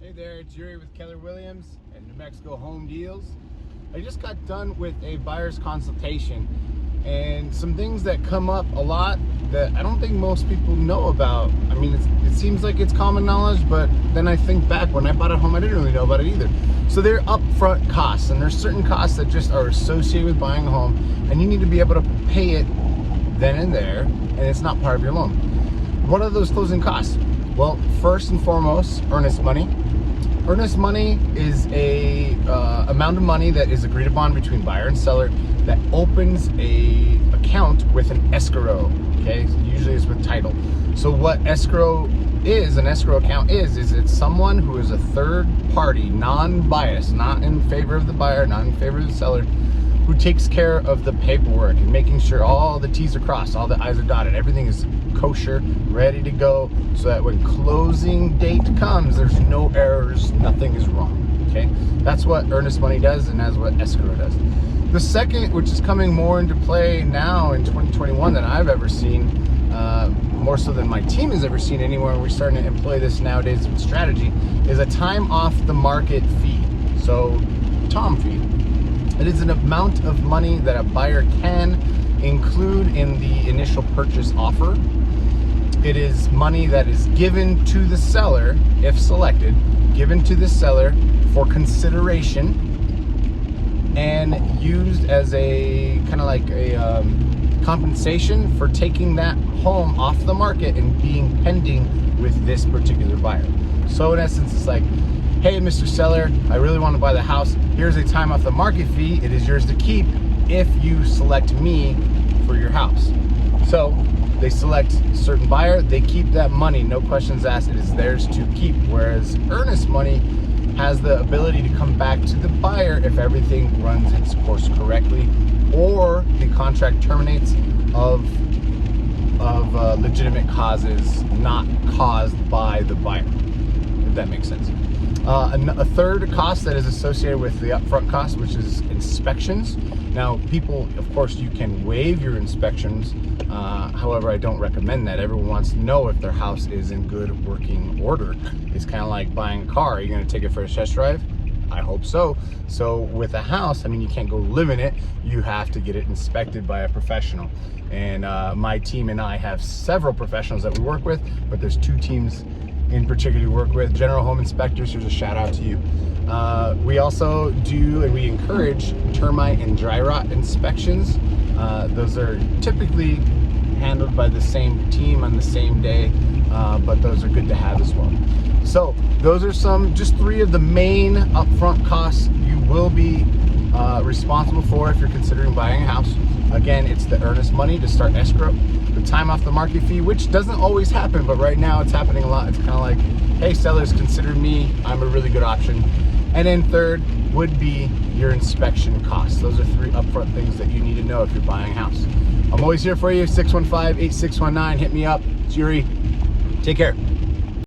Hey there, it's Yuri with Keller Williams and New Mexico Home Deals. I just got done with a buyer's consultation and some things that come up a lot that I don't think most people know about. I mean, it seems like it's common knowledge, but then I think back when I bought a home, I didn't really know about it either. So they're upfront costs, and there's certain costs that just are associated with buying a home, and you need to be able to pay it then and there, and it's not part of your loan. What are those closing costs? Well, first and foremost, earnest money. Earnest money is a amount of money that is agreed upon between buyer and seller that opens a account with an escrow. Okay, usually it's with title. So what escrow is, an escrow account is it's someone who is a third party, non-biased, not in favor of the buyer, not in favor of the seller, who takes care of the paperwork and making sure all the T's are crossed, all the I's are dotted, everything is kosher, ready to go, so that when closing date comes, there's no errors, nothing is wrong. Okay, that's what earnest money does, and that's what escrow does. The second, which is coming more into play now in 2021 than I've ever seen, more so than my team has ever seen anywhere, we're starting to employ this nowadays with strategy, is a time off the market fee. So TOM fee. It is an amount of money that a buyer can include in the initial purchase offer. It is money that is given to the seller, if selected, given to the seller for consideration and used as a kind of like a compensation for taking that home off the market and being pending with this particular buyer. So in essence, it's like, hey, Mr. Seller, I really want to buy the house. Here's a time off the market fee. It is yours to keep if you select me for your house. So they select a certain buyer, they keep that money, no questions asked, it is theirs to keep. Whereas earnest money has the ability to come back to the buyer if everything runs its course correctly, or the contract terminates of legitimate causes not caused by the buyer, if that makes sense. A third cost that is associated with the upfront cost, which is inspections. Now, people, of course, you can waive your inspections. However, I don't recommend that. Everyone wants to know if their house is in good working order. It's kind of like buying a car. Are you going to take it for a test drive? I hope so. So with a house, I mean, you can't go live in it. You have to get it inspected by a professional. And my team and I have several professionals that we work with, but there's two teams in particular we work with. General home inspectors, here's a shout out to you. We also do, and we encourage, termite and dry rot inspections. Those are typically handled by the same team on the same day, but those are good to have as well. So those are just three of the main upfront costs you will be responsible for if you're considering buying a house. Again, it's the earnest money to start escrow, the time off the market fee, which doesn't always happen, but right now it's happening a lot. It's kind of like, hey, sellers, consider me, I'm a really good option. And then third would be your inspection costs. Those are three upfront things that you need to know if you're buying a house. I'm always here for you, 615-8619, hit me up. It's Yuri. Take care.